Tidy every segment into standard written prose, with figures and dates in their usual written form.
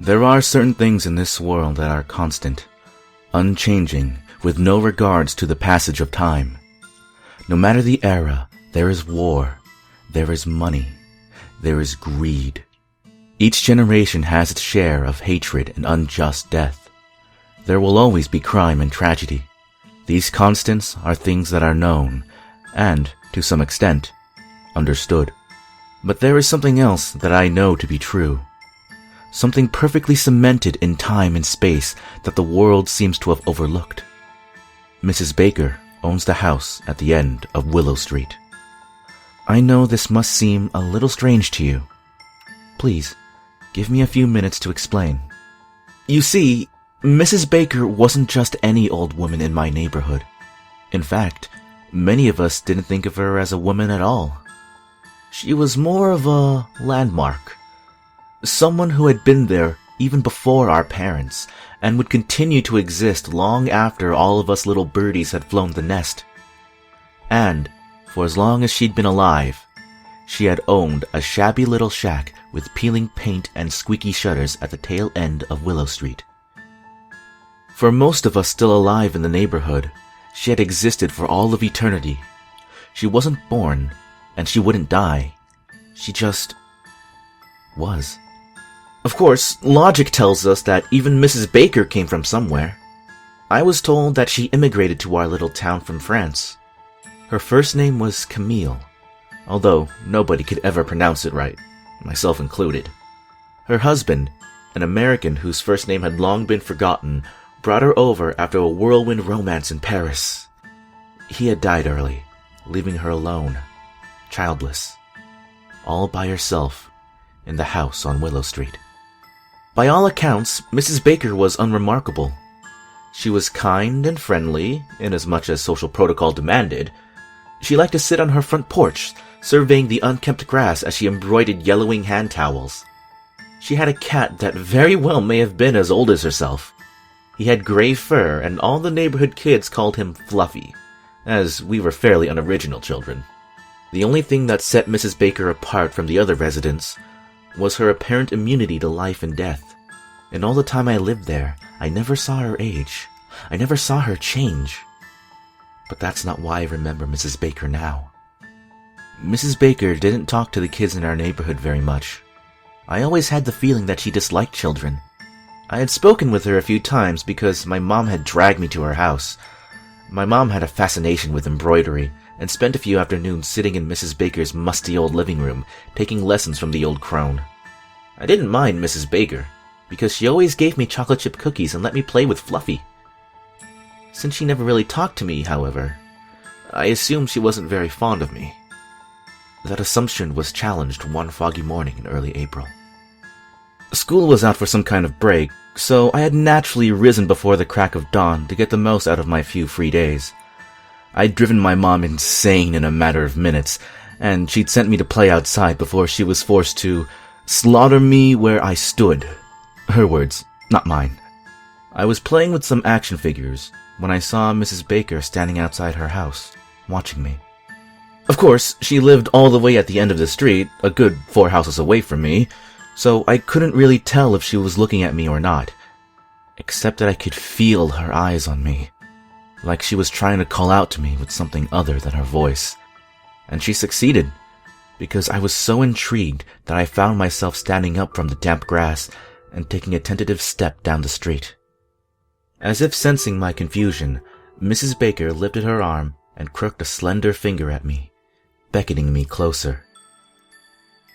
There are certain things in this world that are constant, unchanging, with no regards to the passage of time. No matter the era, there is war, there is money, there is greed. Each generation has its share of hatred and unjust death. There will always be crime and tragedy. These constants are things that are known, and, to some extent, understood. But there is something else that I know to be true. Something perfectly cemented in time and space that the world seems to have overlooked. Mrs. Baker owns the house at the end of Willow Street. I know this must seem a little strange to you. Please, give me a few minutes to explain. You see, Mrs. Baker wasn't just any old woman in my neighborhood. In fact, many of us didn't think of her as a woman at all. She was more of a landmark. Someone who had been there even before our parents, and would continue to exist long after all of us little birdies had flown the nest. And, for as long as she'd been alive, she had owned a shabby little shack with peeling paint and squeaky shutters at the tail end of Willow Street. For most of us still alive in the neighborhood, she had existed for all of eternity. She wasn't born, and she wouldn't die. She just was. Of course, logic tells us that even Mrs. Baker came from somewhere. I was told that she immigrated to our little town from France. Her first name was Camille, although nobody could ever pronounce it right, myself included. Her husband, an American whose first name had long been forgotten, brought her over after a whirlwind romance in Paris. He had died early, leaving her alone, childless, all by herself in the house on Willow Street. By all accounts, Mrs. Baker was unremarkable. She was kind and friendly, inasmuch as social protocol demanded. She liked to sit on her front porch, surveying the unkempt grass as she embroidered yellowing hand towels. She had a cat that very well may have been as old as herself. He had gray fur, and all the neighborhood kids called him Fluffy, as we were fairly unoriginal children. The only thing that set Mrs. Baker apart from the other residents was her apparent immunity to life and death. In all the time I lived there, I never saw her age. I never saw her change. But that's not why I remember Mrs. Baker now. Mrs. Baker didn't talk to the kids in our neighborhood very much. I always had the feeling that she disliked children. I had spoken with her a few times because my mom had dragged me to her house. My mom had a fascination with embroidery, and spent a few afternoons sitting in Mrs. Baker's musty old living room, taking lessons from the old crone. I didn't mind Mrs. Baker, because she always gave me chocolate chip cookies and let me play with Fluffy. Since she never really talked to me, however, I assumed she wasn't very fond of me. That assumption was challenged one foggy morning in early April. School was out for some kind of break, so I had naturally risen before the crack of dawn to get the most out of my few free days. I'd driven my mom insane in a matter of minutes, and she'd sent me to play outside before she was forced to slaughter me where I stood. Her words, not mine. I was playing with some action figures when I saw Mrs. Baker standing outside her house, watching me. Of course, she lived all the way at the end of the street, a good 4 houses away from me, so I couldn't really tell if she was looking at me or not, except that I could feel her eyes on me, like she was trying to call out to me with something other than her voice. And she succeeded, because I was so intrigued that I found myself standing up from the damp grass and taking a tentative step down the street. As if sensing my confusion, Mrs. Baker lifted her arm and crooked a slender finger at me, beckoning me closer.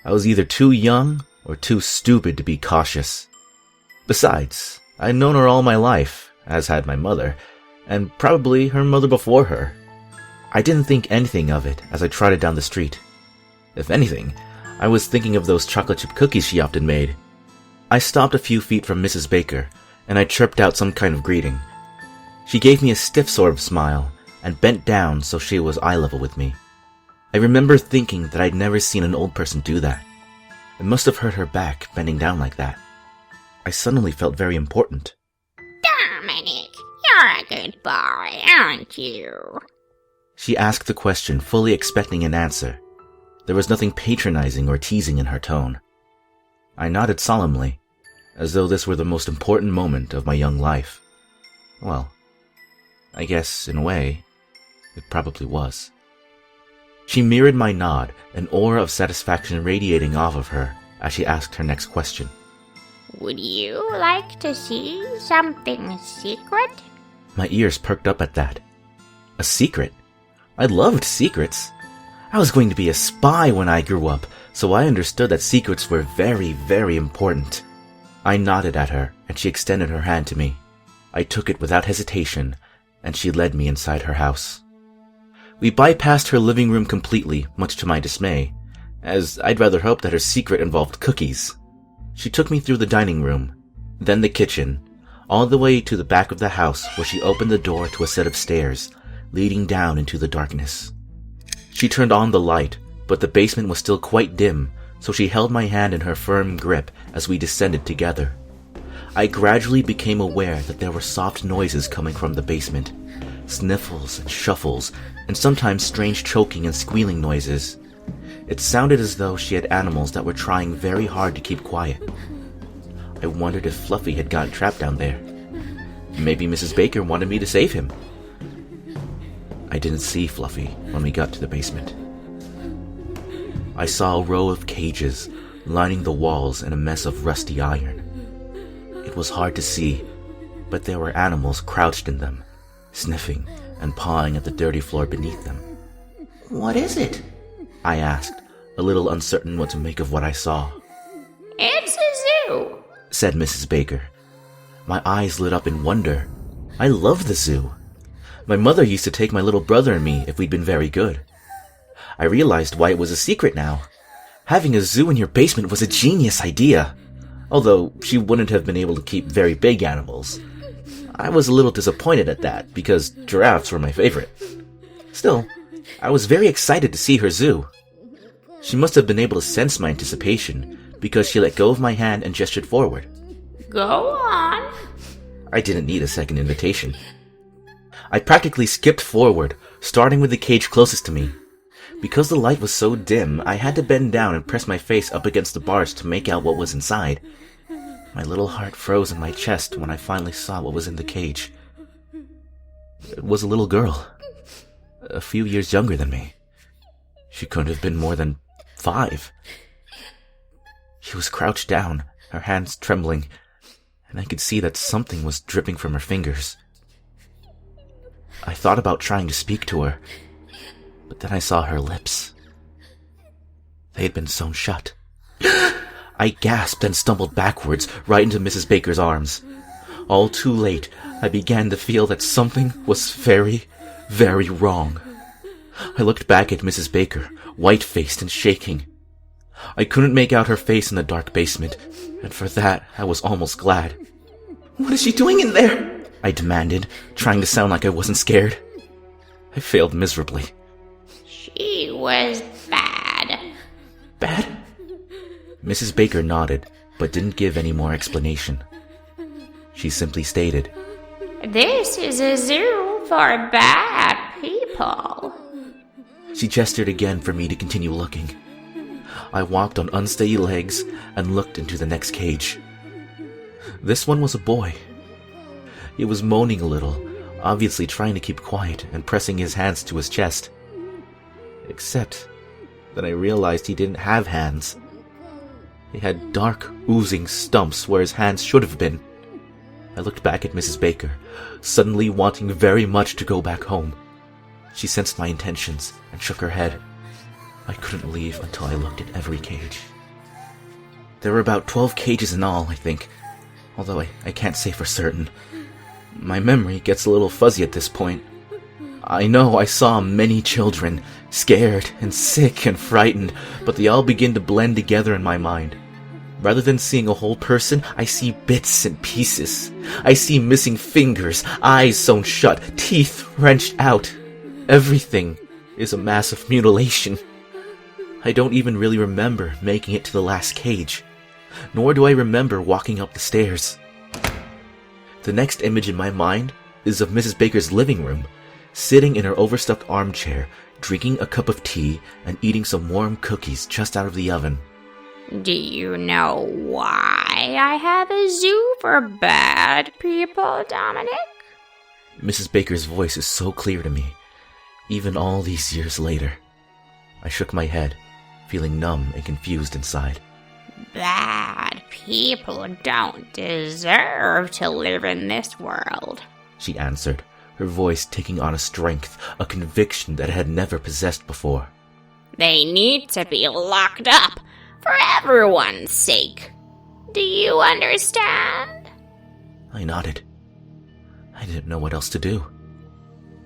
I was either too young or too stupid to be cautious. Besides, I'd known her all my life, as had my mother, and probably her mother before her. I didn't think anything of it as I trotted down the street. If anything, I was thinking of those chocolate chip cookies she often made. I stopped a few feet from Mrs. Baker, and I chirped out some kind of greeting. She gave me a stiff sort of smile, and bent down so she was eye level with me. I remember thinking that I'd never seen an old person do that. It must have hurt her back, bending down like that. I suddenly felt very important. Dominic, you're a good boy, aren't you? She asked the question, fully expecting an answer. There was nothing patronizing or teasing in her tone. I nodded solemnly, as though this were the most important moment of my young life. Well, I guess, in a way, it probably was. She mirrored my nod, an aura of satisfaction radiating off of her as she asked her next question. Would you like to see something secret? My ears perked up at that. A secret? I loved secrets. I was going to be a spy when I grew up, so I understood that secrets were very, very important. I nodded at her, and she extended her hand to me. I took it without hesitation, and she led me inside her house. We bypassed her living room completely, much to my dismay, as I'd rather hope that her secret involved cookies. She took me through the dining room, then the kitchen, all the way to the back of the house where she opened the door to a set of stairs, leading down into the darkness. She turned on the light, but the basement was still quite dim, so she held my hand in her firm grip as we descended together. I gradually became aware that there were soft noises coming from the basement, sniffles and shuffles, and sometimes strange choking and squealing noises. It sounded as though she had animals that were trying very hard to keep quiet. I wondered if Fluffy had gotten trapped down there. Maybe Mrs. Baker wanted me to save him. I didn't see Fluffy when we got to the basement. I saw a row of cages lining the walls and a mess of rusty iron. It was hard to see, but there were animals crouched in them, sniffing and pawing at the dirty floor beneath them. "What is it?" I asked, a little uncertain what to make of what I saw. It's a zoo, said Mrs. Baker. My eyes lit up in wonder. I loved the zoo. My mother used to take my little brother and me if we'd been very good. I realized why it was a secret now. Having a zoo in your basement was a genius idea, although she wouldn't have been able to keep very big animals. I was a little disappointed at that, because giraffes were my favorite. Still, I was very excited to see her zoo. She must have been able to sense my anticipation, because she let go of my hand and gestured forward. Go on. I didn't need a second invitation. I practically skipped forward, starting with the cage closest to me. Because the light was so dim, I had to bend down and press my face up against the bars to make out what was inside. My little heart froze in my chest when I finally saw what was in the cage. It was a little girl, a few years younger than me. She couldn't have been more than 5. She was crouched down, her hands trembling, and I could see that something was dripping from her fingers. I thought about trying to speak to her, but then I saw her lips. They had been sewn shut. I gasped and stumbled backwards, right into Mrs. Baker's arms. All too late, I began to feel that something was very, very wrong. I looked back at Mrs. Baker, white-faced and shaking. I couldn't make out her face in the dark basement, and for that I was almost glad. "What is she doing in there?" I demanded, trying to sound like I wasn't scared. I failed miserably. She was bad. Bad? Mrs. Baker nodded, but didn't give any more explanation. She simply stated, This is a zoo for bad people. She gestured again for me to continue looking. I walked on unsteady legs and looked into the next cage. This one was a boy. He was moaning a little, obviously trying to keep quiet and pressing his hands to his chest. Except that I realized he didn't have hands. He had dark, oozing stumps where his hands should have been. I looked back at Mrs. Baker, suddenly wanting very much to go back home. She sensed my intentions and shook her head. I couldn't leave until I looked at every cage. There were about 12 cages in all, I think, although I can't say for certain. My memory gets a little fuzzy at this point. I know I saw many children, scared and sick and frightened, but they all begin to blend together in my mind. Rather than seeing a whole person, I see bits and pieces. I see missing fingers, eyes sewn shut, teeth wrenched out. Everything is a mass of mutilation. I don't even really remember making it to the last cage, nor do I remember walking up the stairs. The next image in my mind is of Mrs. Baker's living room, sitting in her overstuffed armchair, drinking a cup of tea and eating some warm cookies just out of the oven. Do you know why? say I have a zoo for bad people, Dominic? Mrs. Baker's voice is so clear to me, even all these years later. I shook my head, feeling numb and confused inside. Bad people don't deserve to live in this world, she answered, her voice taking on a strength, a conviction that I had never possessed before. They need to be locked up for everyone's sake. Do you understand? I nodded. I didn't know what else to do.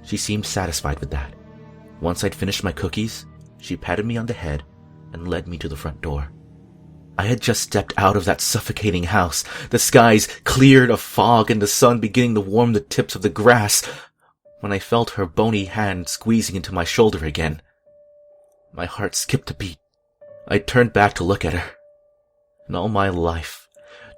She seemed satisfied with that. Once I'd finished my cookies, she patted me on the head and led me to the front door. I had just stepped out of that suffocating house, the skies cleared of fog and the sun beginning to warm the tips of the grass, when I felt her bony hand squeezing into my shoulder again. My heart skipped a beat. I turned back to look at her. In all my life,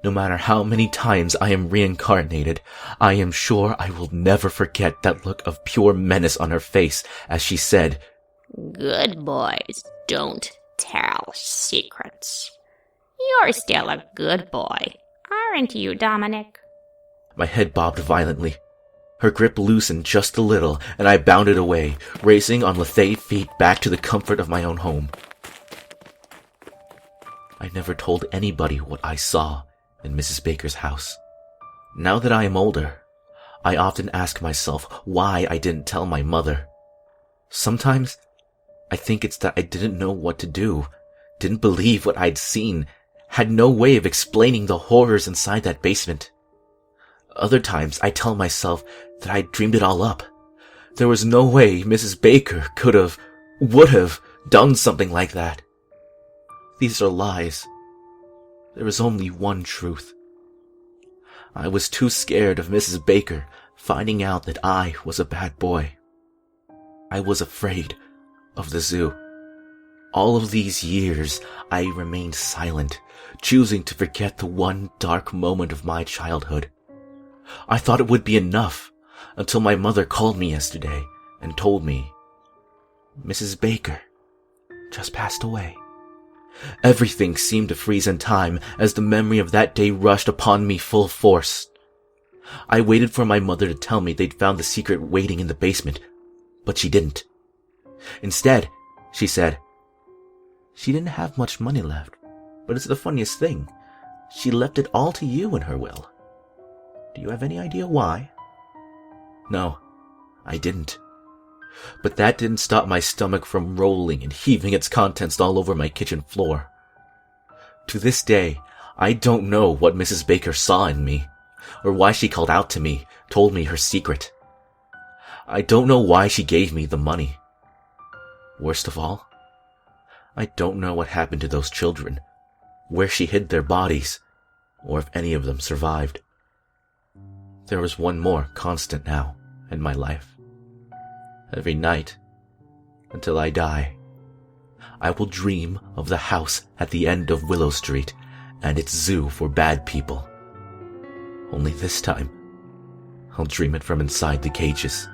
no matter how many times I am reincarnated, I am sure I will never forget that look of pure menace on her face as she said, "Good boys don't tell secrets. You're still a good boy, aren't you, Dominic?" My head bobbed violently. Her grip loosened just a little, and I bounded away, racing on lithe feet back to the comfort of my own home. I never told anybody what I saw in Mrs. Baker's house. Now that I am older, I often ask myself why I didn't tell my mother. Sometimes, I think it's that I didn't know what to do, didn't believe what I'd seen, had no way of explaining the horrors inside that basement. Other times, I tell myself that I dreamed it all up. There was no way Mrs. Baker would have done something like that. These are lies. There is only one truth. I was too scared of Mrs. Baker finding out that I was a bad boy. I was afraid of the zoo. All of these years, I remained silent, choosing to forget the one dark moment of my childhood. I thought it would be enough until my mother called me yesterday and told me Mrs. Baker just passed away. Everything seemed to freeze in time as the memory of that day rushed upon me full force. I waited for my mother to tell me they'd found the secret waiting in the basement, but she didn't. Instead, she said, she didn't have much money left, but it's the funniest thing. She left it all to you in her will. Do you have any idea why? No, I didn't. But that didn't stop my stomach from rolling and heaving its contents all over my kitchen floor. To this day, I don't know what Mrs. Baker saw in me, or why she called out to me, told me her secret. I don't know why she gave me the money. Worst of all, I don't know what happened to those children, where she hid their bodies, or if any of them survived. There was one more constant now in my life. Every night, until I die, I will dream of the house at the end of Willow Street and its zoo for bad people. Only this time, I'll dream it from inside the cages.